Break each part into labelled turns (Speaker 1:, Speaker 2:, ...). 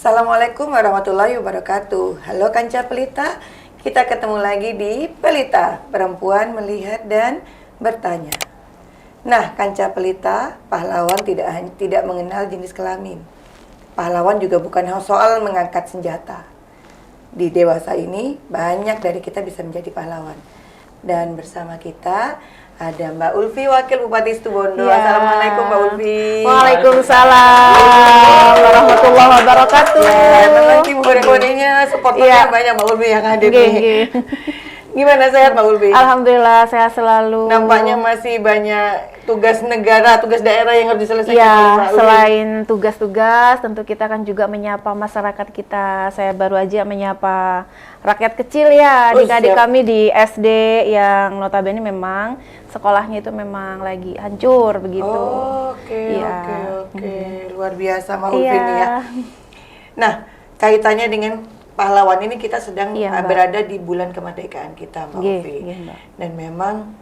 Speaker 1: Assalamualaikum warahmatullahi wabarakatuh. Halo Kanca Pelita, kita ketemu lagi di Pelita, perempuan melihat dan bertanya. Nah, Kanca Pelita, pahlawan tidak mengenal jenis kelamin. Pahlawan juga bukan soal mengangkat senjata. Di dewasa ini, banyak dari kita bisa menjadi pahlawan. Dan bersama kita ada Mbak Ulfi, Wakil Bupati Situbondo. Ya. Assalamualaikum Mbak Ulfi.
Speaker 2: Waalaikumsalam warahmatullahi wabarakatuh.
Speaker 1: Ya, nanti kode-kodenya supporternya banyak Mbak Ulfi yang hadir nih. Gimana, sehat Mbak Ulfi?
Speaker 2: Alhamdulillah sehat selalu.
Speaker 1: Nampaknya masih banyak tugas negara, tugas daerah yang harus diselesaikan
Speaker 2: ya,
Speaker 1: oleh Mbak Ulfi.
Speaker 2: Selain tugas-tugas, tentu kita kan juga menyapa masyarakat kita. Saya baru aja menyapa rakyat kecil ya, adik-adik kami di SD yang notabene memang sekolahnya itu memang lagi hancur begitu.
Speaker 1: Oke. Luar biasa Mbak Ulfi nih ya. Nah, kaitannya dengan pahlawan ini kita sedang berada di bulan kemerdekaan kita, Mbak Ulfi. Dan memang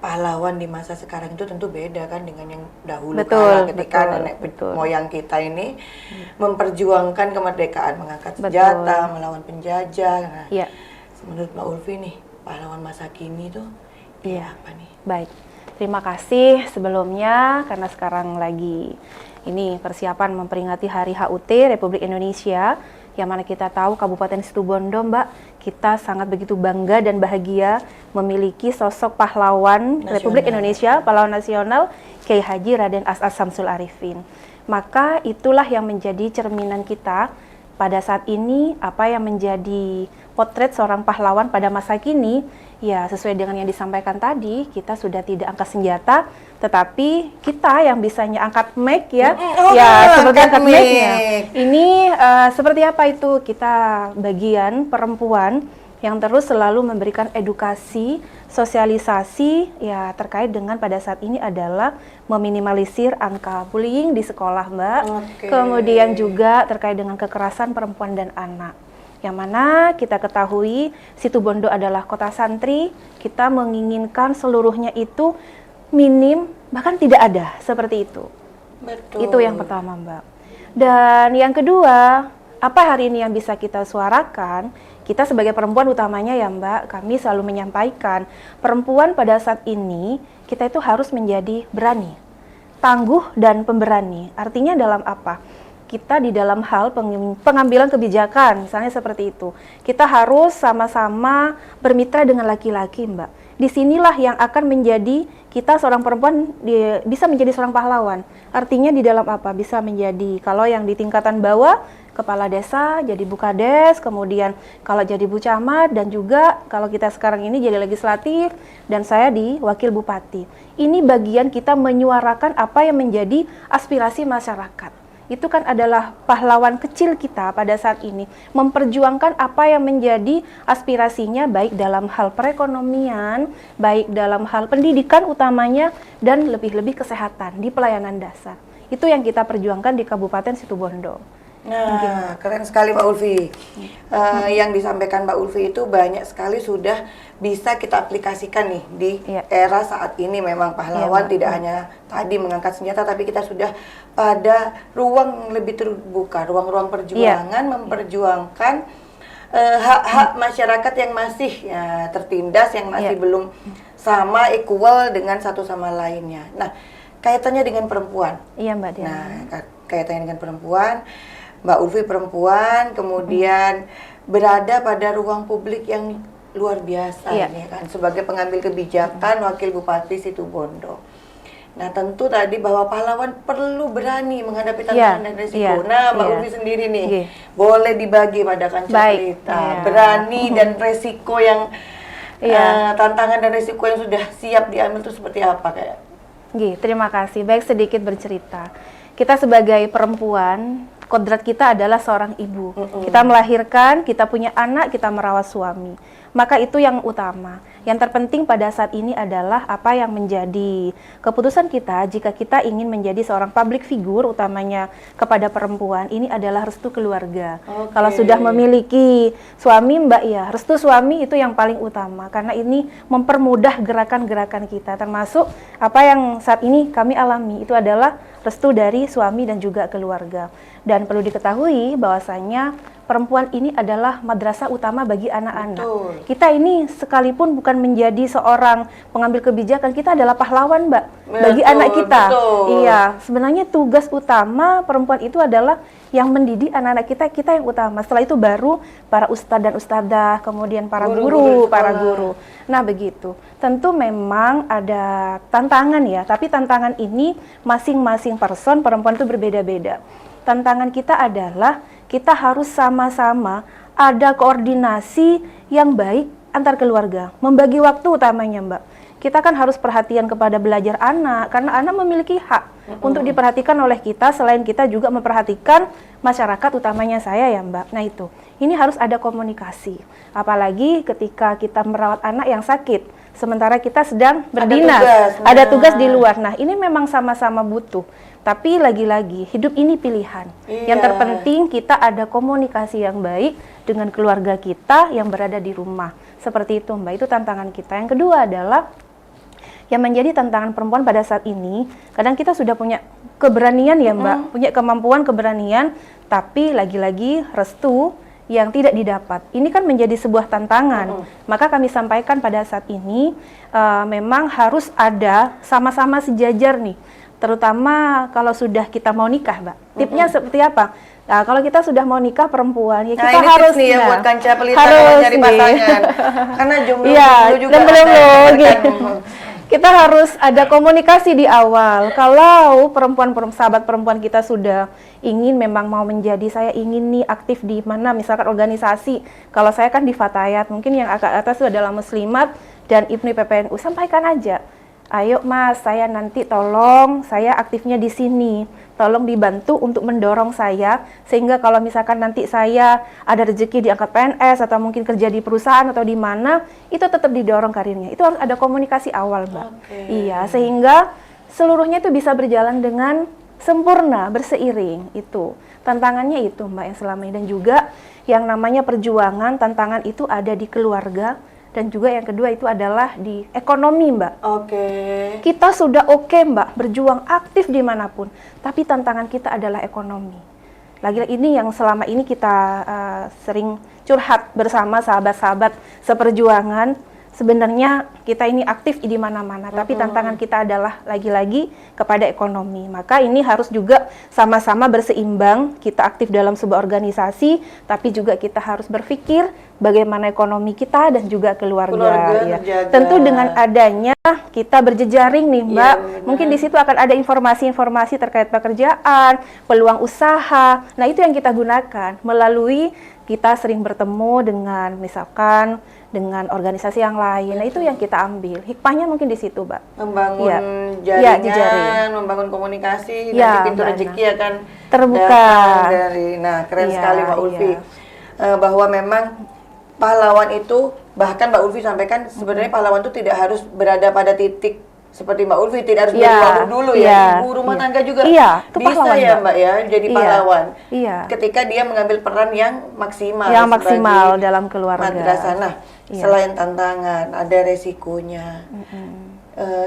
Speaker 1: pahlawan di masa sekarang itu tentu beda kan dengan yang dahulu kala ketika nenek moyang kita ini memperjuangkan kemerdekaan, mengangkat senjata, melawan penjajah. Nah, menurut Mbak Ulfi nih, pahlawan masa kini tuh apa nih?
Speaker 2: Baik, terima kasih sebelumnya karena sekarang lagi ini persiapan memperingati Hari HUT Republik Indonesia, yang mana kita tahu Kabupaten Situbondo, Mbak, kita sangat begitu bangga dan bahagia memiliki sosok pahlawan Republik Indonesia, pahlawan nasional, Kiai Haji Raden As'ad Syamsul Arifin. Maka itulah yang menjadi cerminan kita pada saat ini, apa yang menjadi potret seorang pahlawan pada masa kini. Ya, sesuai dengan yang disampaikan tadi, kita sudah tidak angkat senjata, tetapi kita yang bisanya angkat mic seperti angkat mic-nya. Ini seperti apa itu? Kita bagian perempuan yang terus selalu memberikan edukasi, sosialisasi ya terkait dengan pada saat ini adalah meminimalisir angka bullying di sekolah, Mbak. Kemudian juga terkait dengan kekerasan perempuan dan anak. Yang mana kita ketahui Situbondo adalah kota santri, kita menginginkan seluruhnya itu minim, bahkan tidak ada, seperti itu.
Speaker 1: Betul.
Speaker 2: Itu yang pertama, Mbak. Dan yang kedua, apa hari ini yang bisa kita suarakan? Kita sebagai perempuan utamanya ya Mbak, kami selalu menyampaikan, perempuan pada saat ini, kita itu harus menjadi berani, tangguh dan pemberani. Artinya dalam apa? Kita di dalam hal pengambilan kebijakan, misalnya seperti itu. Kita harus sama-sama bermitra dengan laki-laki, Mbak. Disinilah yang akan menjadi kita seorang perempuan bisa menjadi seorang pahlawan. Artinya di dalam apa? Bisa menjadi, kalau yang di tingkatan bawah, kepala desa, jadi bukades, kemudian kalau jadi bu camat, dan juga kalau kita sekarang ini jadi legislatif, dan saya di wakil bupati. Ini bagian kita menyuarakan apa yang menjadi aspirasi masyarakat. Itu kan adalah pahlawan kecil kita pada saat ini, memperjuangkan apa yang menjadi aspirasinya baik dalam hal perekonomian, baik dalam hal pendidikan utamanya, dan lebih-lebih kesehatan di pelayanan dasar. Itu yang kita perjuangkan di Kabupaten Situbondo.
Speaker 1: Nah, keren sekali Mbak Ulfi. Yang disampaikan Mbak Ulfi itu banyak sekali sudah bisa kita aplikasikan nih di era saat ini. Memang pahlawan tidak hanya tadi mengangkat senjata, tapi kita sudah pada ruang lebih terbuka, ruang-ruang perjuangan, memperjuangkan hak-hak masyarakat yang masih tertindas, yang masih belum sama equal dengan satu sama lainnya. Nah, kaitannya dengan perempuan.
Speaker 2: Iya Mbak Diana.
Speaker 1: Nah, kaitannya dengan perempuan, Mbak Ulfi perempuan, kemudian berada pada ruang publik yang luar biasa ini kan, sebagai pengambil kebijakan Wakil Bupati Situbondo. Nah, tentu tadi bahwa pahlawan perlu berani menghadapi tantangan dan risiko. Nah, Mbak Ulfi sendiri nih, boleh dibagi pada Kanca Pelita, berani dan resiko yang tantangan dan risiko yang sudah siap diambil itu seperti apa kayak?
Speaker 2: Terima kasih. Baik, sedikit bercerita. Kita sebagai perempuan, kodrat kita adalah seorang ibu. Kita melahirkan, kita punya anak, kita merawat suami. Maka itu yang utama. Yang terpenting pada saat ini adalah apa yang menjadi keputusan kita jika kita ingin menjadi seorang public figure, utamanya kepada perempuan, ini adalah restu keluarga. Kalau sudah memiliki suami, Mbak, ya restu suami itu yang paling utama, karena ini mempermudah gerakan-gerakan kita, termasuk apa yang saat ini kami alami itu adalah restu dari suami dan juga keluarga. Dan perlu diketahui bahwasanya perempuan ini adalah madrasah utama bagi anak-anak. Kita ini sekalipun bukan menjadi seorang pengambil kebijakan, kita adalah pahlawan, Mbak, bagi anak kita. Iya, sebenarnya tugas utama perempuan itu adalah yang mendidik anak-anak kita, kita yang utama. Setelah itu baru para ustadz dan ustadzah, kemudian para guru. Nah, begitu. Tentu memang ada tantangan ya, tapi tantangan ini masing-masing person perempuan itu berbeda-beda. Tantangan kita adalah kita harus sama-sama ada koordinasi yang baik antar keluarga, membagi waktu utamanya, Mbak. Kita kan harus perhatian kepada belajar anak, karena anak memiliki hak untuk diperhatikan oleh kita, selain kita juga memperhatikan masyarakat, utamanya saya ya, Mbak. Nah itu, ini harus ada komunikasi, apalagi ketika kita merawat anak yang sakit, sementara kita sedang berdinas, ada tugas di luar. Nah ini memang sama-sama butuh. Tapi lagi-lagi, hidup ini pilihan. Yang terpenting kita ada komunikasi yang baik dengan keluarga kita yang berada di rumah. Seperti itu, Mbak. Itu tantangan kita. Yang kedua adalah, yang menjadi tantangan perempuan pada saat ini, kadang kita sudah punya keberanian ya, Mbak. Punya kemampuan, keberanian, tapi lagi-lagi restu yang tidak didapat. Ini kan menjadi sebuah tantangan. Maka kami sampaikan pada saat ini, memang harus ada sama-sama sejajar nih. Terutama kalau sudah kita mau nikah, Mbak. Tipnya seperti apa? Nah, kalau kita sudah mau nikah perempuan, ya kita harus
Speaker 1: nih ya buat Kanca Pelita kalau nyari pasangan. Karena jomblo juga
Speaker 2: gitu. Kita harus ada komunikasi di awal. Kalau sahabat perempuan kita sudah ingin memang mau menjadi, saya ingin nih aktif di mana, misalkan organisasi. Kalau saya kan di Fatayat, mungkin yang agak atas itu adalah Muslimat dan IPMI PPNU, sampaikan aja. Ayo Mas, saya nanti tolong saya aktifnya di sini. Tolong dibantu untuk mendorong saya, sehingga kalau misalkan nanti saya ada rezeki diangkat PNS atau mungkin kerja di perusahaan atau di mana, itu tetap didorong karirnya. Itu harus ada komunikasi awal, Mbak. Iya, sehingga seluruhnya itu bisa berjalan dengan sempurna, berseiring. Itu tantangannya itu, Mbak, yang selama ini. Dan juga yang namanya perjuangan, tantangan itu ada di keluarga. Dan juga yang kedua itu adalah di ekonomi, Mbak. Kita sudah Mbak, berjuang aktif dimanapun. Tapi tantangan kita adalah ekonomi. Lagi-lagi ini yang selama ini kita sering curhat bersama sahabat-sahabat seperjuangan. Sebenarnya kita ini aktif di mana-mana, tapi tantangan kita adalah lagi-lagi kepada ekonomi. Maka ini harus juga sama-sama berseimbang. Kita aktif dalam sebuah organisasi, tapi juga kita harus berpikir bagaimana ekonomi kita dan juga keluarga ya. Tentu dengan adanya kita berjejaring nih, Mbak. Mungkin di situ akan ada informasi-informasi terkait pekerjaan, peluang usaha. Nah, itu yang kita gunakan melalui kita sering bertemu dengan misalkan dengan organisasi yang lain. Nah, itu yang kita ambil. Hikmahnya mungkin di situ, Mbak.
Speaker 1: Membangun jaringan, membangun komunikasi, nanti pintu rezeki akan terbuka dari. Nah, keren sekali Mbak Ulfi. Bahwa memang pahlawan itu, bahkan Mbak Ulfi sampaikan sebenarnya pahlawan itu tidak harus berada pada titik seperti Mbak Ulfi, tidak harus jadi pahlawan dulu ya. Ibu rumah tangga juga bisa ya, Mbak ya, jadi pahlawan. Ketika dia mengambil peran yang maksimal. Yang maksimal dalam keluarga. Madrasah. Nah, selain tantangan, ada resikonya.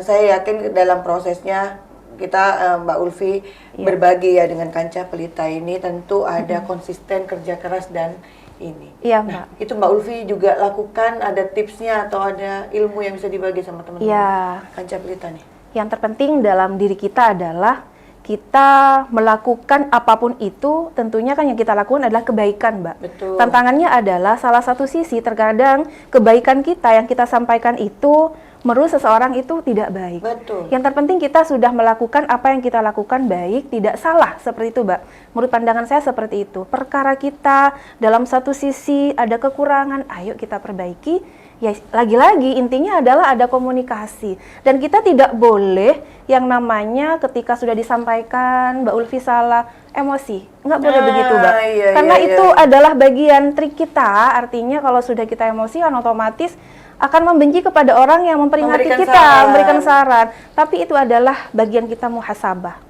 Speaker 1: Saya yakin dalam prosesnya kita Mbak Ulfi berbagi ya dengan Kanca Pelita ini, tentu ada konsisten kerja keras dan ini. Iya, Mbak. Nah, itu Mbak Ulfi juga lakukan, ada tipsnya atau ada ilmu yang bisa dibagi sama teman-teman Kanca Pelita nih? Yang terpenting dalam diri kita adalah kita melakukan apapun itu, tentunya kan yang kita lakukan adalah kebaikan, Mbak. Betul. Tantangannya adalah salah satu sisi terkadang kebaikan kita yang kita sampaikan itu menurut seseorang itu tidak baik. Betul. Yang terpenting kita sudah melakukan apa yang kita lakukan baik, tidak salah, seperti itu, Mbak. Menurut pandangan saya seperti itu. Perkara kita dalam satu sisi ada kekurangan, ayo kita perbaiki. Ya, lagi-lagi intinya adalah ada komunikasi. Dan kita tidak boleh yang namanya ketika sudah disampaikan Mbak Ulfi salah, emosi. Nggak boleh begitu, Mbak. Karena itu adalah bagian trik kita. Artinya kalau sudah kita emosi kan otomatis
Speaker 2: akan membenci kepada orang yang memperingati kita, memberikan saran. Tapi itu adalah bagian kita muhasabah.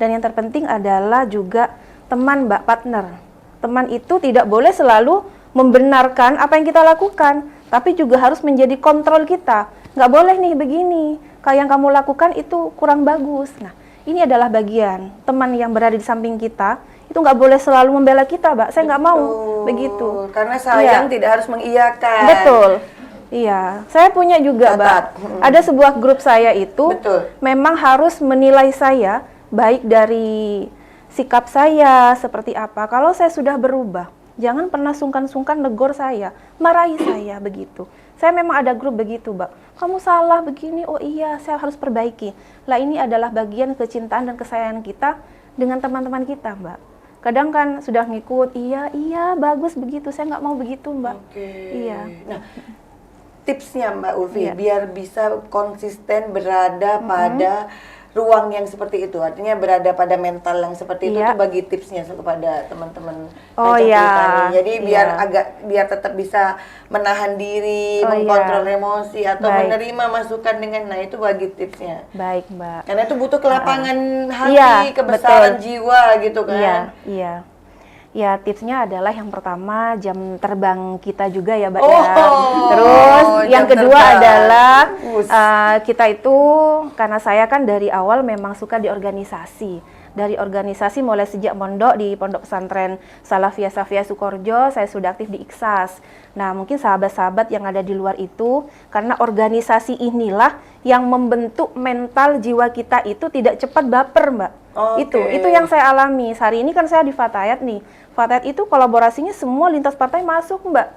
Speaker 2: Dan yang terpenting adalah juga teman, Mbak, partner. Teman itu tidak boleh selalu membenarkan apa yang kita lakukan, tapi juga harus menjadi kontrol kita. Nggak boleh nih begini, kayak yang kamu lakukan itu kurang bagus. Nah, ini adalah bagian teman yang berada di samping kita, itu nggak boleh selalu membela kita, Mbak. Saya nggak mau begitu.
Speaker 1: Karena sayang tidak harus mengiyakan.
Speaker 2: Betul. Iya, saya punya juga, Mbak. Ada sebuah grup saya itu memang harus menilai saya baik dari sikap saya seperti apa. Kalau saya sudah berubah, jangan pernah sungkan-sungkan negor saya, marahi saya begitu. Saya memang ada grup begitu, Mbak. Kamu salah begini, oh iya, saya harus perbaiki. Lah ini adalah bagian kecintaan dan kesayangan kita dengan teman-teman kita, Mbak. Kadang kan sudah ngikut, iya, bagus begitu. Saya nggak mau begitu, Mbak. Iya.
Speaker 1: Nah, tipsnya Mbak Ulfi biar bisa konsisten berada pada ruang yang seperti itu, artinya berada pada mental yang seperti itu bagi tipsnya kepada teman-teman jadi biar tetap bisa menahan diri, mengkontrol emosi atau menerima masukan dengan itu bagi tipsnya.
Speaker 2: Baik, Mbak.
Speaker 1: Karena itu butuh kelapangan hati, kebesaran jiwa gitu kan.
Speaker 2: Iya. Ya, tipsnya adalah yang pertama jam terbang kita juga ya, Mbak. Terus yang kedua adalah kita itu, karena saya kan dari awal memang suka di organisasi. Dari organisasi mulai sejak mondok di Pondok Pesantren Salafiyah Safiyah Sukorjo, saya sudah aktif di IKSAS. Nah, mungkin sahabat-sahabat yang ada di luar itu, karena organisasi inilah yang membentuk mental jiwa kita itu tidak cepat baper, Mbak. Itu yang saya alami. Hari ini kan saya di Fatayat nih. Fatayat itu kolaborasinya semua lintas partai masuk, Mbak.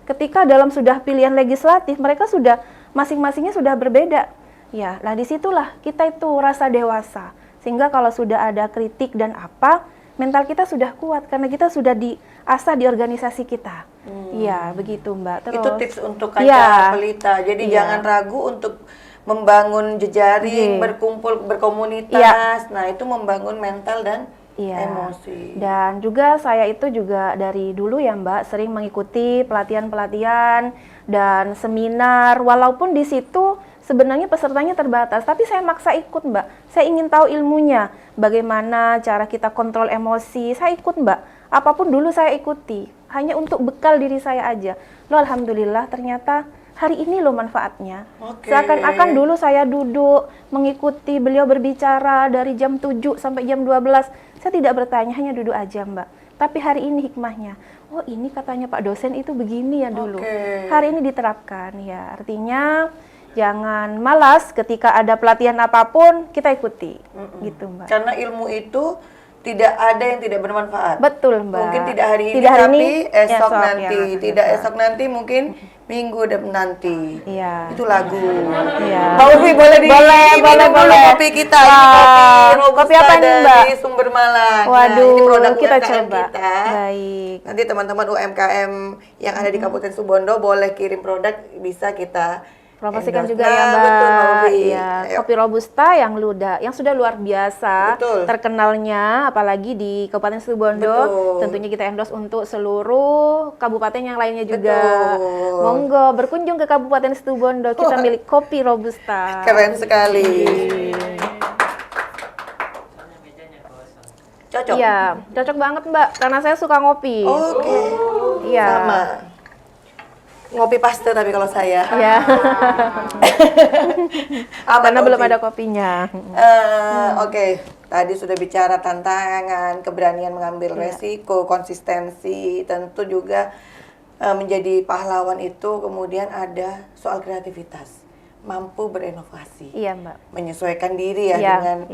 Speaker 2: Ketika dalam sudah pilihan legislatif, mereka sudah masing-masingnya sudah berbeda. Ya, nah disitulah kita itu rasa dewasa. Sehingga kalau sudah ada kritik dan apa, mental kita sudah kuat karena kita sudah diasah di organisasi kita. Iya, begitu, Mbak. Terus
Speaker 1: itu tips untuk kaca pelita. Jadi jangan ragu untuk membangun jejaring, berkumpul, berkomunitas. Nah, itu membangun mental dan emosi.
Speaker 2: Dan juga saya itu juga dari dulu ya, Mbak, sering mengikuti pelatihan-pelatihan dan seminar, walaupun di situ sebenarnya pesertanya terbatas, tapi saya maksa ikut, Mbak. Saya ingin tahu ilmunya, bagaimana cara kita kontrol emosi. Saya ikut, Mbak. Apapun dulu saya ikuti, hanya untuk bekal diri saya aja. Loh, alhamdulillah ternyata hari ini loh manfaatnya. Seakan-akan dulu saya duduk mengikuti beliau berbicara dari jam 7 sampai jam 12. Saya tidak bertanya, hanya duduk aja, Mbak. Tapi hari ini hikmahnya, oh ini katanya Pak dosen itu begini ya dulu. Hari ini diterapkan ya. Artinya jangan malas ketika ada pelatihan apapun kita ikuti. Gitu, Mbak.
Speaker 1: Karena ilmu itu tidak ada yang tidak bermanfaat.
Speaker 2: Betul, Mbak.
Speaker 1: Mungkin tidak hari ini, tapi esok nanti. Tidak esok nanti, mungkin minggu nanti.
Speaker 2: Iya.
Speaker 1: Itu lagu.
Speaker 2: Iya.
Speaker 1: Mbak Ulfi boleh boleh. Kopi kita. Ini
Speaker 2: kopi apa nih, Mbak?
Speaker 1: Dari Sumber Malang.
Speaker 2: Waduh,
Speaker 1: ini produk
Speaker 2: kita
Speaker 1: UMKM
Speaker 2: coba.
Speaker 1: kita.
Speaker 2: Baik.
Speaker 1: Nanti teman-teman UMKM yang ada di Kabupaten Situbondo boleh kirim produk, bisa kita
Speaker 2: promosikan juga ya, Mbak.
Speaker 1: Betul,
Speaker 2: ya, kopi Robusta yang sudah luar biasa terkenalnya, apalagi di Kabupaten Situbondo. Tentunya kita endorse untuk seluruh kabupaten yang lainnya juga. Monggo berkunjung ke Kabupaten Situbondo, kita milik kopi Robusta.
Speaker 1: Keren sekali. Cocok?
Speaker 2: Iya, cocok banget, Mbak, karena saya suka ngopi. Iya.
Speaker 1: Sama. Ngopi paste tapi kalau saya.
Speaker 2: Iya. Karena belum ada kopinya.
Speaker 1: Tadi sudah bicara tantangan, keberanian mengambil resiko, konsistensi, tentu juga menjadi pahlawan itu kemudian ada soal kreativitas, mampu berinovasi.
Speaker 2: Iya, Mbak.
Speaker 1: Menyesuaikan diri dengan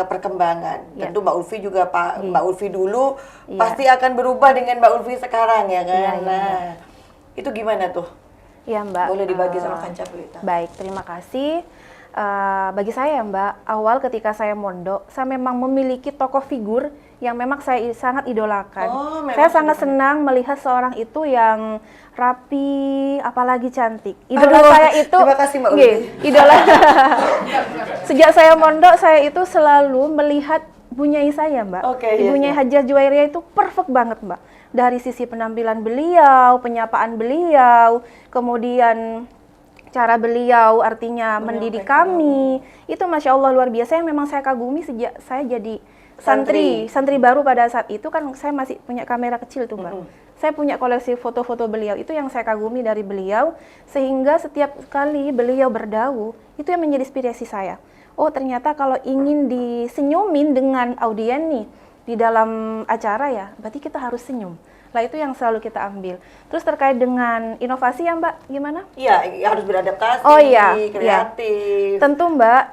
Speaker 1: perkembangan. Tentu Mbak Ulfi juga Mbak Ulfi dulu pasti akan berubah dengan Mbak Ulfi sekarang ya kan. Itu gimana tuh?
Speaker 2: Iya, Mbak.
Speaker 1: Boleh dibagi sama Kaca Pelita.
Speaker 2: Baik, terima kasih. Bagi saya Mbak, awal ketika saya mondok, saya memang memiliki tokoh figur yang memang saya sangat idolakan. Saya sangat senang melihat seorang itu yang rapi, apalagi cantik. Idola saya itu,
Speaker 1: terima kasih Mbak Ulfi.
Speaker 2: Idola. Sejak saya mondok, saya itu selalu melihat Bunyai saya, Mbak. Ibunya Hajah Juwairiyah itu perfect banget, Mbak. Dari sisi penampilan beliau, penyapaan beliau, kemudian cara beliau artinya mendidik kami, itu Masya Allah luar biasa yang memang saya kagumi sejak saya jadi santri baru. Pada saat itu kan saya masih punya kamera kecil tuh Mbak. Saya punya koleksi foto-foto beliau, itu yang saya kagumi dari beliau, sehingga setiap kali beliau berdakwah, itu yang menjadi inspirasi saya. Oh ternyata kalau ingin disenyumin dengan audien nih, di dalam acara ya, berarti kita harus senyum. Lah itu yang selalu kita ambil. Terus terkait dengan inovasi ya Mbak, gimana?
Speaker 1: Iya, harus beradaptasi, kreatif.
Speaker 2: Tentu Mbak,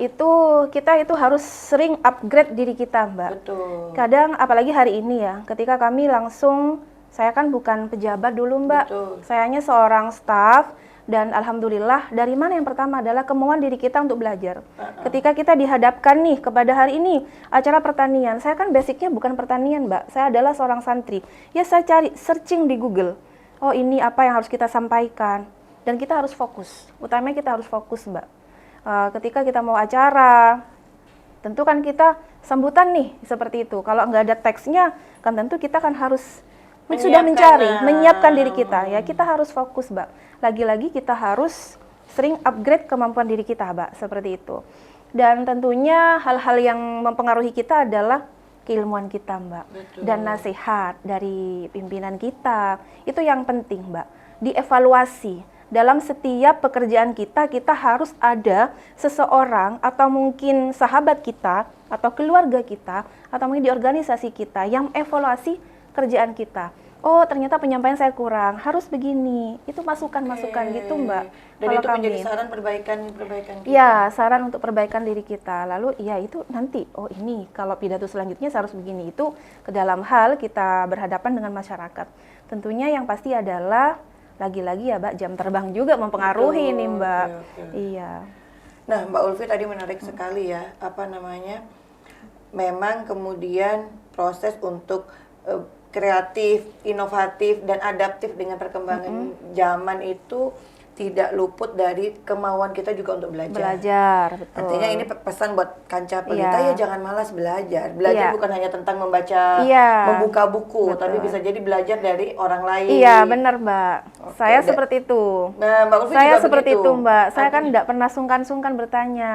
Speaker 2: kita itu harus sering upgrade diri kita Mbak.
Speaker 1: Betul.
Speaker 2: Kadang apalagi hari ini ya, ketika kami langsung, saya kan bukan pejabat dulu Mbak.
Speaker 1: Betul.
Speaker 2: Saya hanya seorang staff. Dan alhamdulillah dari mana yang pertama adalah kemauan diri kita untuk belajar. Ketika kita dihadapkan nih kepada hari ini acara pertanian, saya kan basicnya bukan pertanian Mbak, saya adalah seorang santri. Ya saya cari searching di Google, oh ini apa yang harus kita sampaikan, dan kita harus fokus. Utamanya kita harus fokus Mbak. Ketika kita mau acara, tentu kan kita sambutan nih seperti itu. Kalau nggak ada teksnya, kan tentu kita kan harus menyiapkan diri kita. Ya kita harus fokus Mbak. Lagi-lagi kita harus sering upgrade kemampuan diri kita, Mbak, seperti itu. Dan tentunya hal-hal yang mempengaruhi kita adalah keilmuan kita, Mbak.
Speaker 1: Betul.
Speaker 2: Dan nasihat dari pimpinan kita. Itu yang penting, Mbak. Dievaluasi. Dalam setiap pekerjaan kita harus ada seseorang atau mungkin sahabat kita atau keluarga kita atau mungkin di organisasi kita yang evaluasi kerjaan kita. Oh ternyata penyampaian saya kurang, harus begini. Itu masukan-masukan gitu Mbak.
Speaker 1: Dan itu menjadi saran perbaikan kita.
Speaker 2: Iya, saran untuk perbaikan diri kita. Lalu ya itu nanti, oh ini kalau pidato selanjutnya harus begini. Itu ke dalam hal kita berhadapan dengan masyarakat. Tentunya yang pasti adalah lagi-lagi ya Mbak, jam terbang juga mempengaruhi nih Mbak.
Speaker 1: Okay.
Speaker 2: Iya.
Speaker 1: Nah Mbak Ulfi tadi menarik sekali ya, memang kemudian proses untuk kreatif, inovatif, dan adaptif dengan perkembangan zaman itu tidak luput dari kemauan kita juga untuk belajar.
Speaker 2: Betul.
Speaker 1: Artinya ini pesan buat kanca pelita ya jangan malas belajar. Belajar bukan hanya tentang membaca, membuka buku, tapi bisa jadi belajar dari orang lain.
Speaker 2: Iya, benar Mbak. Saya seperti itu.
Speaker 1: Nah, Mbak Ulfi
Speaker 2: saya
Speaker 1: juga
Speaker 2: seperti
Speaker 1: begitu.
Speaker 2: itu Mbak. Saya kan tidak pernah sungkan-sungkan bertanya.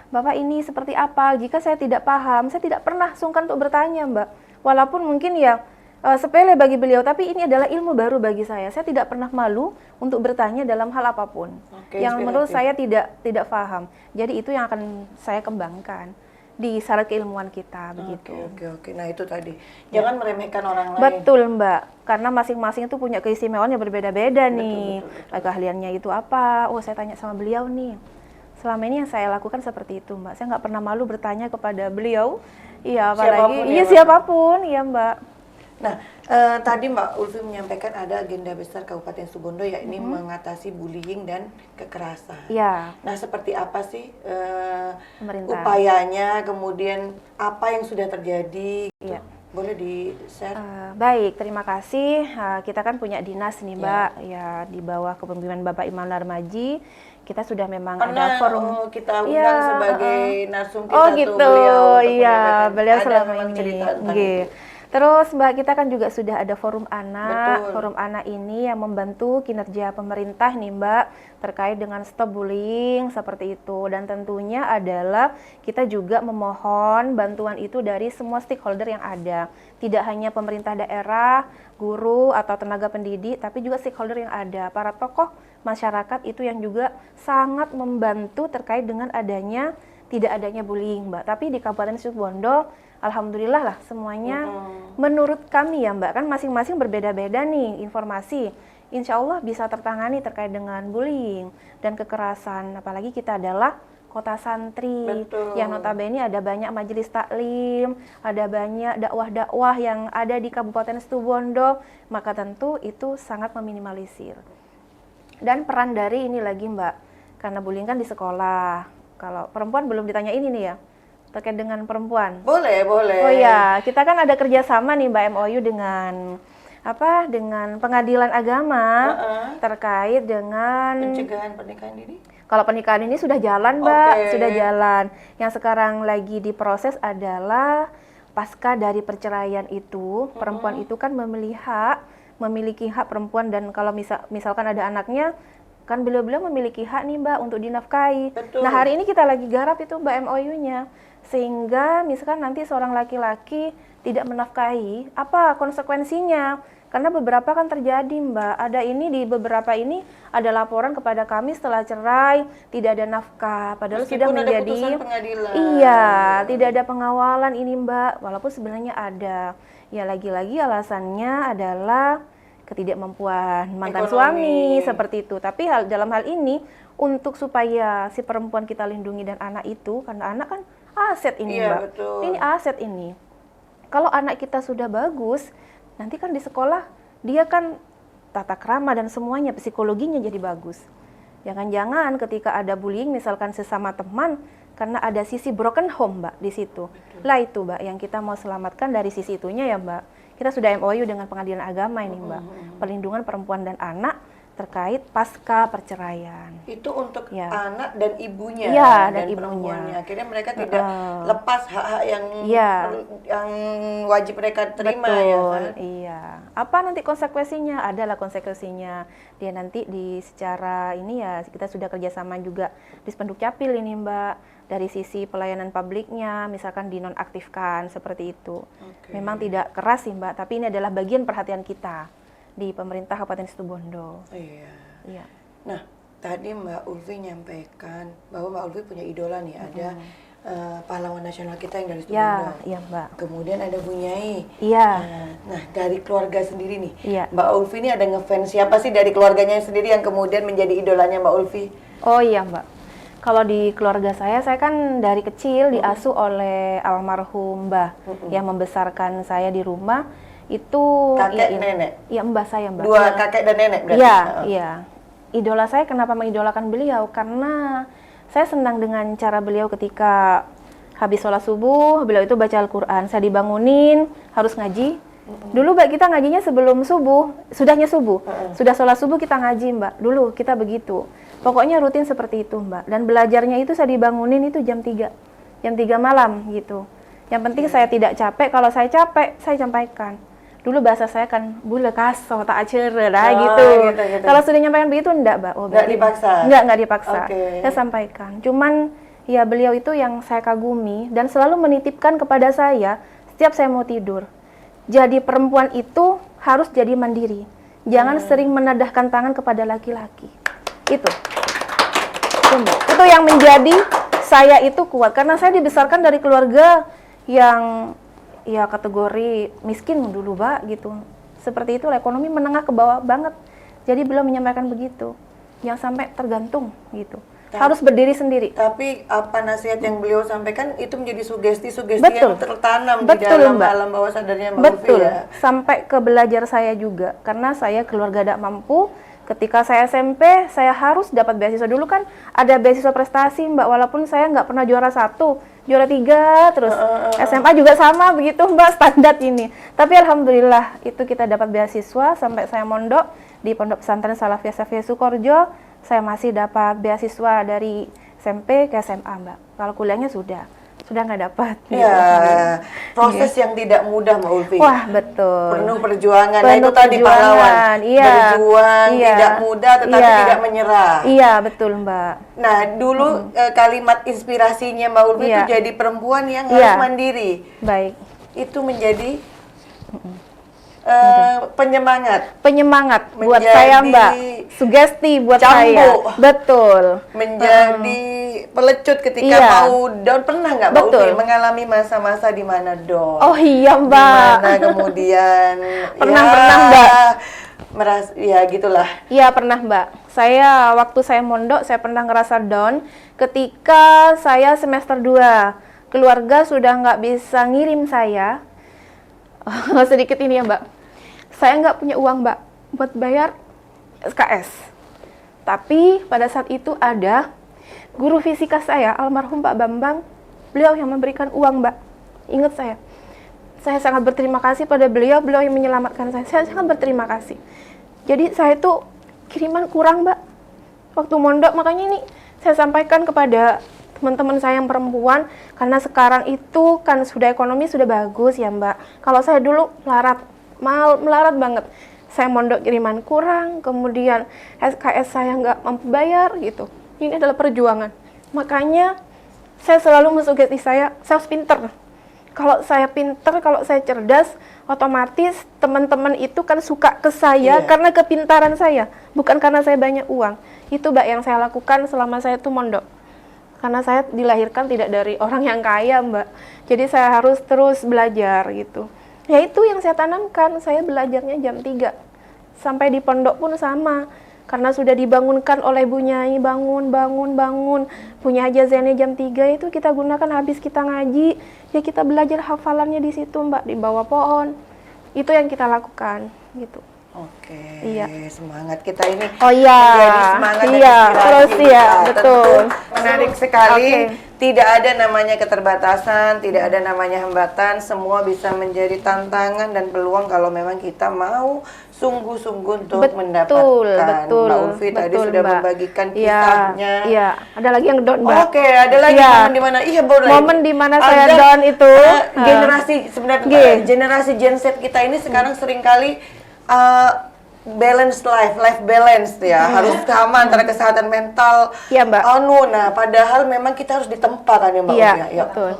Speaker 2: Bapak ini seperti apa? Jika saya tidak paham, saya tidak pernah sungkan untuk bertanya Mbak. Walaupun mungkin ya sepele bagi beliau, tapi ini adalah ilmu baru bagi saya. Saya tidak pernah malu untuk bertanya dalam hal apapun yang menurut saya tidak paham. Jadi itu yang akan saya kembangkan di syarat keilmuan kita begitu.
Speaker 1: Oke. Nah itu tadi, jangan meremehkan orang lain.
Speaker 2: Betul Mbak, karena masing-masing itu punya keistimewaan yang berbeda-beda nih. Keahliannya itu apa? Oh saya tanya sama beliau nih. Selama ini yang saya lakukan seperti itu Mbak. Saya nggak pernah malu bertanya kepada beliau. Iya apalagi siapapun ya Mbak.
Speaker 1: Nah, tadi Mbak Ulfi menyampaikan ada agenda besar Kabupaten Situbondo yakni mengatasi bullying dan kekerasan.
Speaker 2: Iya.
Speaker 1: Nah, seperti apa sih upayanya, kemudian apa yang sudah terjadi? Iya. Boleh di-share?
Speaker 2: Baik, terima kasih. Kita kan punya dinas nih Mbak, ya di bawah kepemimpinan Bapak Imam Narmaji. Kita sudah memang ada forum.
Speaker 1: Kita undang sebagai narsum kita
Speaker 2: gitu.
Speaker 1: Beliau.
Speaker 2: Iya, beliau selama ini.
Speaker 1: Cerita tentang itu.
Speaker 2: Terus Mbak, kita kan juga sudah ada forum anak.
Speaker 1: Betul.
Speaker 2: Forum anak ini yang membantu kinerja pemerintah nih Mbak, terkait dengan stop bullying seperti itu. Dan tentunya adalah kita juga memohon bantuan itu dari semua stakeholder yang ada. Tidak hanya pemerintah daerah, guru atau tenaga pendidik, tapi juga stakeholder yang ada. Para tokoh masyarakat itu yang juga sangat membantu terkait dengan tidak adanya bullying Mbak. Tapi di Kabupaten Situbondo alhamdulillah lah semuanya menurut kami ya Mbak, kan masing-masing berbeda-beda nih informasi. Insya Allah bisa tertangani terkait dengan bullying dan kekerasan. Apalagi kita adalah kota santri.
Speaker 1: Betul.
Speaker 2: Yang notabene ada banyak majelis taklim, ada banyak dakwah-dakwah yang ada di Kabupaten Situbondo, maka tentu itu sangat meminimalisir. Dan peran dari ini lagi Mbak, karena bullying kan di sekolah. Kalau perempuan belum ditanya ini nih ya, terkait dengan perempuan.
Speaker 1: Boleh.
Speaker 2: Oh iya, kita kan ada kerjasama nih Mbak MOU dengan dengan pengadilan agama terkait dengan
Speaker 1: pencegahan pernikahan dini.
Speaker 2: Kalau pernikahan ini sudah jalan Mbak, sudah jalan. Yang sekarang lagi diproses adalah pasca dari perceraian itu, perempuan itu kan memiliki hak perempuan, dan kalau misalkan ada anaknya, kan beliau-beliau memiliki hak nih Mbak untuk dinafkahi.
Speaker 1: Betul.
Speaker 2: Nah hari ini kita lagi garap itu Mbak MOU-nya, sehingga misalkan nanti seorang laki-laki tidak menafkahi, apa konsekuensinya? Karena beberapa kan terjadi Mbak, ada ini di beberapa ini ada laporan kepada kami setelah cerai tidak ada nafkah, padahal sudah
Speaker 1: Meskipun ada
Speaker 2: menjadi
Speaker 1: putusan pengadilan.
Speaker 2: iya, tidak ada pengawalan ini Mbak, walaupun sebenarnya ada. Ya lagi-lagi alasannya adalah ketidakmampuan mantan suami seperti itu. Tapi dalam hal ini untuk supaya si perempuan kita lindungi dan anak itu, karena anak kan aset ini Mbak.
Speaker 1: Betul.
Speaker 2: Ini aset ini. Kalau anak kita sudah bagus, nanti kan di sekolah dia kan tata krama dan semuanya psikologinya jadi bagus. Jangan-jangan ketika ada bullying misalkan sesama teman karena ada sisi broken home Mbak di situ. Betul. Lah itu Mbak yang kita mau selamatkan dari sisi itunya ya Mbak. Kita sudah MOU dengan Pengadilan Agama ini Mbak. Perlindungan perempuan dan anak terkait pasca perceraian.
Speaker 1: Itu untuk anak dan ibunya
Speaker 2: dan ibunya.
Speaker 1: Perempuannya. Akhirnya mereka tidak lepas hak-hak yang wajib mereka terima.
Speaker 2: Betul,
Speaker 1: ya kan?
Speaker 2: Iya. Apa nanti konsekuensinya? Adalah konsekuensinya. Dia nanti secara ini ya kita sudah kerjasama juga di Spenduk Capil ini Mbak. Dari sisi pelayanan publiknya, misalkan dinonaktifkan seperti itu. Memang tidak keras sih Mbak, tapi ini adalah bagian perhatian kita di pemerintah Kabupaten Situbondo.
Speaker 1: Iya. Nah, tadi Mbak Ulfi nyampaikan bahwa Mbak Ulfi punya idola nih, ada pahlawan nasional kita yang dari Situbondo.
Speaker 2: Iya Mbak.
Speaker 1: Kemudian ada Bu Nyai.
Speaker 2: Iya.
Speaker 1: Nah, dari keluarga sendiri nih,
Speaker 2: Mbak
Speaker 1: Ulfi ini ada ngefans siapa sih dari keluarganya sendiri yang kemudian menjadi idolanya Mbak Ulfi?
Speaker 2: Oh iya Mbak. Kalau di keluarga saya kan dari kecil diasuh oleh almarhum Mbah yang membesarkan saya di rumah. Itu
Speaker 1: kakek nenek?
Speaker 2: Iya Mbah saya Mbak.
Speaker 1: Dua kakek dan nenek berarti?
Speaker 2: Iya. Idola saya kenapa mengidolakan beliau? Karena saya senang dengan cara beliau ketika habis sholat subuh, beliau itu baca Al-Quran. Saya dibangunin, harus ngaji. Dulu Mbak kita ngajinya sebelum subuh, sudahnya subuh. Sudah sholat subuh kita ngaji Mbak, dulu kita begitu. Pokoknya rutin seperti itu Mbak. Dan belajarnya itu saya dibangunin itu jam 3 malam gitu. Yang penting saya tidak capek, kalau saya capek, saya sampaikan. Dulu bahasa saya kan, bule kaso, tak acara gitu. Kalau sudah nyampaikan begitu, enggak Mbak.
Speaker 1: Enggak dipaksa?
Speaker 2: Enggak dipaksa. Saya sampaikan. Cuman ya beliau itu yang saya kagumi dan selalu menitipkan kepada saya setiap saya mau tidur. Jadi perempuan itu harus jadi mandiri. Jangan sering menadahkan tangan kepada laki-laki. Itu yang menjadi saya itu kuat. Karena saya dibesarkan dari keluarga yang ya kategori miskin dulu Mbak gitu. Seperti itu, ekonomi menengah ke bawah banget. Jadi beliau menyampaikan begitu. Yang sampai tergantung gitu. Harus berdiri sendiri.
Speaker 1: Tapi apa nasihat yang beliau sampaikan itu menjadi sugesti-sugesti yang tertanam di dalam alam bawah sadarnya Mbak Ulfi ya?
Speaker 2: Sampai ke belajar saya juga. Karena saya keluarga tidak mampu. Ketika saya SMP, saya harus dapat beasiswa. Dulu kan ada beasiswa prestasi Mbak, walaupun saya nggak pernah juara 1, juara 3, terus SMA juga sama begitu Mbak, standar ini. Tapi Alhamdulillah itu kita dapat beasiswa sampai saya mondok di Pondok Pesantren Salafiyah Safiyah Sukoharjo. Saya masih dapat beasiswa dari SMP ke SMA Mbak. Kalau kuliahnya sudah nggak dapat.
Speaker 1: Ya, proses yang tidak mudah Mbak Ulfi.
Speaker 2: Wah betul.
Speaker 1: Penuh perjuangan. Nah itu tadi pahlawan. Berjuang, tidak mudah tetapi tidak menyerah.
Speaker 2: Iya betul Mbak.
Speaker 1: Nah dulu kalimat inspirasinya Mbak Ulfi itu jadi perempuan yang harus mandiri.
Speaker 2: Baik.
Speaker 1: Itu menjadi penyemangat
Speaker 2: buat saya Mbak, sugesti buat saya, betul,
Speaker 1: menjadi pelecut ketika mau down. Pernah nggak Mbak Ulfi mengalami masa-masa di mana down?
Speaker 2: Oh iya Mbak,
Speaker 1: dimana kemudian
Speaker 2: pernah Mbak,
Speaker 1: merasa ya gitulah.
Speaker 2: Iya pernah Mbak, saya waktu saya mondok saya pernah ngerasa down ketika saya semester 2, keluarga sudah nggak bisa ngirim saya. Sedikit ini ya Mbak, saya nggak punya uang Mbak buat bayar SKS. Tapi pada saat itu ada guru fisika saya, almarhum Pak Bambang, beliau yang memberikan uang Mbak. Ingat saya sangat berterima kasih pada beliau yang menyelamatkan saya sangat berterima kasih. Jadi saya itu kiriman kurang Mbak waktu mondok, makanya ini saya sampaikan kepada teman-teman saya yang perempuan, karena sekarang itu kan sudah ekonomi sudah bagus ya Mbak. Kalau saya dulu melarat banget. saya mondok kiriman kurang, kemudian SKS saya nggak mampu bayar gitu. Ini adalah perjuangan. Makanya saya selalu mensugesti saya harus pinter. Kalau saya pinter, kalau saya cerdas, otomatis teman-teman itu kan suka ke saya karena kepintaran saya, bukan karena saya banyak uang. Itu Mbak yang saya lakukan selama saya tuh mondok. Karena saya dilahirkan tidak dari orang yang kaya, Mbak. Jadi saya harus terus belajar gitu. Ya itu yang saya tanamkan, saya belajarnya jam 3. Sampai di pondok pun sama. Karena sudah dibangunkan oleh Bu Nyai, bangun. Punya Haja Zaini jam 3 itu kita gunakan habis kita ngaji. Ya kita belajar hafalannya di situ, Mbak, di bawah pohon. Itu yang kita lakukan gitu.
Speaker 1: Oke,
Speaker 2: iya.
Speaker 1: Semangat kita ini
Speaker 2: menjadi
Speaker 1: semangat
Speaker 2: terus ya, betul.
Speaker 1: Menarik sekali. Tidak ada namanya keterbatasan, tidak ada namanya hambatan, semua bisa menjadi tantangan dan peluang kalau memang kita mau sungguh-sungguh untuk mendapatkan. Mbak Ulfi tadi sudah membagikan kisahnya.
Speaker 2: Iya, ada lagi yang down, Mbak.
Speaker 1: Oke, ada lagi momen di mana
Speaker 2: momen di mana saya down itu
Speaker 1: generasi sebenarnya generasi Gen Z kita ini sekarang seringkali balance life balance ya, harus sama antara kesehatan mental.
Speaker 2: Iya, Mbak.
Speaker 1: Nah, padahal memang kita harus ditempa kan ya, Mbak.
Speaker 2: Iya, betul.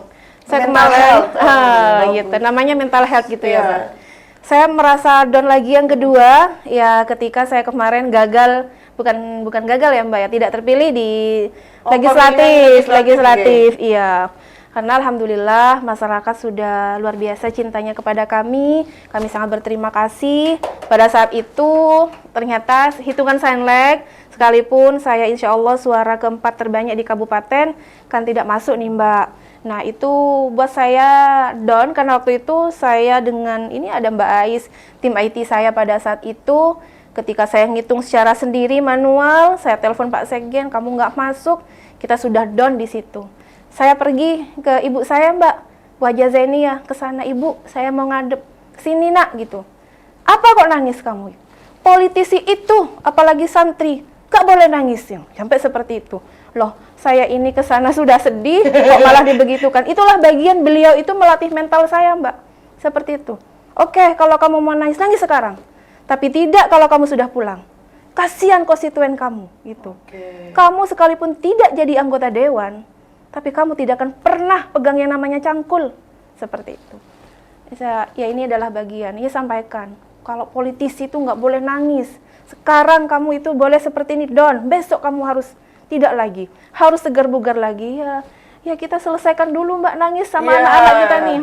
Speaker 2: Saya kemarin gitu, namanya mental health gitu ya, Mbak. Saya merasa down lagi yang kedua, ya ketika saya kemarin gagal, bukan gagal ya, Mbak ya, tidak terpilih di legislatif, iya. Karena alhamdulillah masyarakat sudah luar biasa cintanya kepada kami sangat berterima kasih. Pada saat itu ternyata hitungan Sainlek, sekalipun saya insya Allah suara keempat terbanyak di kabupaten, kan tidak masuk nih, Mbak. Nah itu buat saya down, karena waktu itu saya dengan ini ada Mbak Ais, tim IT saya pada saat itu, ketika saya ngitung secara sendiri manual, saya telepon Pak Sekjen, kamu nggak masuk, kita sudah down di situ. Saya pergi ke ibu saya, Mbak, Wajah Zaini ya, ke sana Ibu, saya mau ngadep ke sini Nak gitu. Apa kok nangis kamu? Politisi itu, apalagi santri, gak boleh nangis ya. Sampai seperti itu. Loh, saya ini ke sana sudah sedih, kok malah dibegitukan. Itulah bagian beliau itu melatih mental saya, Mbak. Seperti itu. Oke, kalau kamu mau nangis, nangis sekarang. Tapi tidak kalau kamu sudah pulang. Kasihan konstituen kamu, gitu. Kamu sekalipun tidak jadi anggota dewan, tapi kamu tidak akan pernah pegang yang namanya cangkul. Seperti itu. Ya ini adalah bagian. Ia sampaikan, kalau politisi itu nggak boleh nangis. Sekarang kamu itu boleh seperti ini, down. Besok kamu harus tidak lagi. Harus segar bugar lagi. Ya kita selesaikan dulu, Mbak, nangis sama anak-anak kita nih.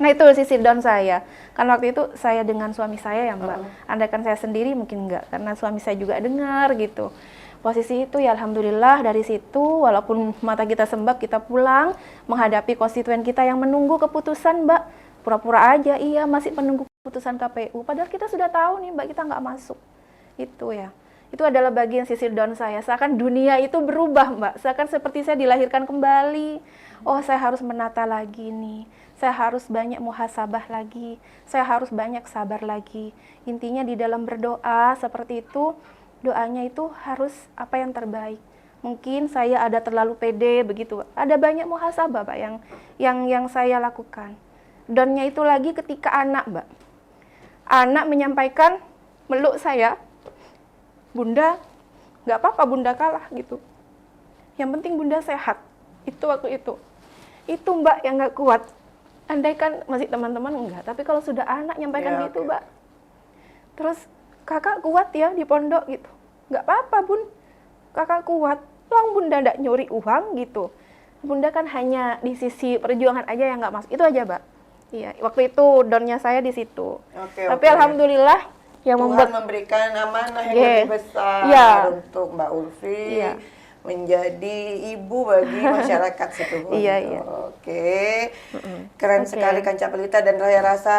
Speaker 2: Nah itu sisi down saya. Karena waktu itu saya dengan suami saya ya, Mbak. Andaikan saya sendiri mungkin enggak. Karena suami saya juga dengar gitu. Posisi itu ya alhamdulillah dari situ walaupun mata kita sembab kita pulang menghadapi konstituen kita yang menunggu keputusan, Mbak. Pura-pura aja iya masih menunggu keputusan KPU padahal kita sudah tahu nih, Mbak, kita nggak masuk. Itu ya. Itu adalah bagian sisi down saya. Seakan dunia itu berubah, Mbak. Seakan seperti saya dilahirkan kembali. Oh, saya harus menata lagi nih. Saya harus banyak muhasabah lagi. Saya harus banyak sabar lagi. Intinya di dalam berdoa seperti itu, doanya itu harus apa yang terbaik. Mungkin saya ada terlalu pede begitu. Ada banyak muhasabah, Pak, yang saya lakukan. Downnya itu lagi ketika anak, Mbak. Anak menyampaikan meluk saya, Bunda, nggak apa-apa Bunda kalah gitu. Yang penting Bunda sehat. Itu waktu itu. Itu, Mbak, yang nggak kuat. Andaikan masih teman-teman enggak, tapi kalau sudah anak nyampaikan gitu, Mbak. Terus kakak kuat ya di pondok gitu. Nggak apa-apa, Bun. Kakak kuat. Lang Bunda nggak nyuri uang gitu. Bunda kan hanya di sisi perjuangan aja yang nggak masuk. Itu aja, Mbak. Iya, waktu itu downnya saya di situ. Tapi alhamdulillah yang
Speaker 1: Tuhan memberikan amanah yang lebih besar untuk Mbak Ulfi menjadi ibu bagi masyarakat situ. Oke. Keren sekali Kanca Pelita, dan saya rasa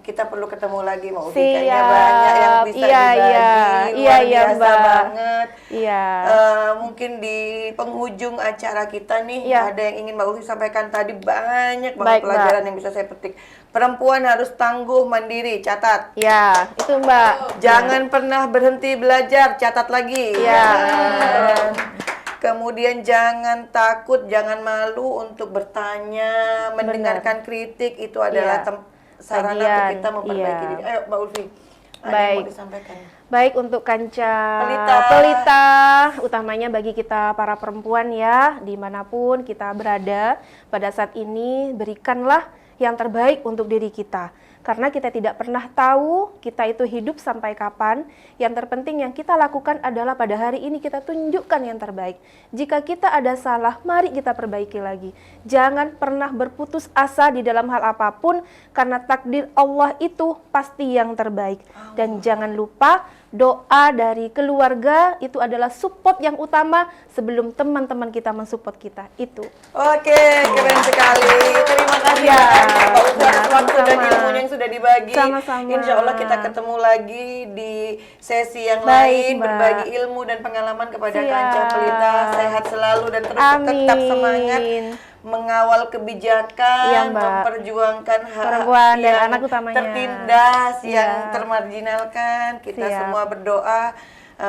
Speaker 1: kita perlu ketemu lagi Mbak Ulfi. Kayaknya banyak yang bisa dibagi. Luar biasa banget. Mungkin di penghujung acara kita nih ada yang ingin Mbak Ulfi sampaikan. Tadi banyak banget pelajaran yang bisa saya petik. Perempuan harus tangguh, mandiri, catat.
Speaker 2: Ya, itu Mbak.
Speaker 1: Jangan pernah berhenti belajar, catat lagi. Kemudian jangan takut, jangan malu untuk bertanya, mendengarkan kritik, itu adalah sarana untuk kita memperbaiki diri. Ayo Mbak Ulfi, Ada yang mau disampaikan?
Speaker 2: Baik, untuk Kanca
Speaker 1: Pelita,
Speaker 2: utamanya bagi kita para perempuan ya, dimanapun kita berada pada saat ini, berikanlah yang terbaik untuk diri kita. Karena kita tidak pernah tahu kita itu hidup sampai kapan. Yang terpenting yang kita lakukan adalah pada hari ini kita tunjukkan yang terbaik. Jika kita ada salah, mari kita perbaiki lagi. Jangan pernah berputus asa di dalam hal apapun, karena takdir Allah itu pasti yang terbaik. Dan jangan lupa, doa dari keluarga itu adalah support yang utama sebelum teman-teman kita mensupport kita. Itu.
Speaker 1: Oke, keren sekali. Terima kasih
Speaker 2: Ya,
Speaker 1: Pak Ustaz, waktu dan
Speaker 2: sama-sama.
Speaker 1: ilmunya yang sudah dibagi.
Speaker 2: Sama-sama.
Speaker 1: Insya Allah kita ketemu lagi di sesi yang
Speaker 2: Baik,
Speaker 1: lain,
Speaker 2: Mbak.
Speaker 1: berbagi ilmu dan pengalaman kepada
Speaker 2: Siap.
Speaker 1: Kanca Pelita. Sehat selalu dan terus
Speaker 2: Amin.
Speaker 1: tetap semangat mengawal kebijakan,
Speaker 2: Iya, Mbak.
Speaker 1: memperjuangkan hak
Speaker 2: Perempuan dan
Speaker 1: yang
Speaker 2: anak utamanya.
Speaker 1: tertindas, yang
Speaker 2: Iya.
Speaker 1: termarginalkan. Kita
Speaker 2: Siap.
Speaker 1: semua berdoa.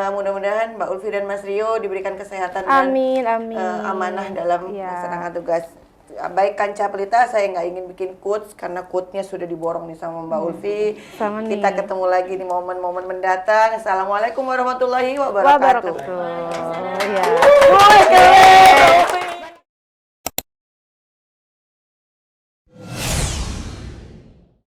Speaker 1: Mudah-mudahan Mbak Ulfi dan Mas Rio diberikan kesehatan
Speaker 2: Amin,
Speaker 1: dan
Speaker 2: amin.
Speaker 1: amanah dalam
Speaker 2: Iya.
Speaker 1: melaksanakan tugas. Baik Kanca Pelita, saya nggak ingin bikin quotes karena quote-nya sudah diborong nih sama Mbak Ulfi.
Speaker 2: Sama nih.
Speaker 1: Kita ketemu lagi di momen-momen mendatang. Assalamualaikum warahmatullahi wabarakatuh.
Speaker 2: Wabarakatuh.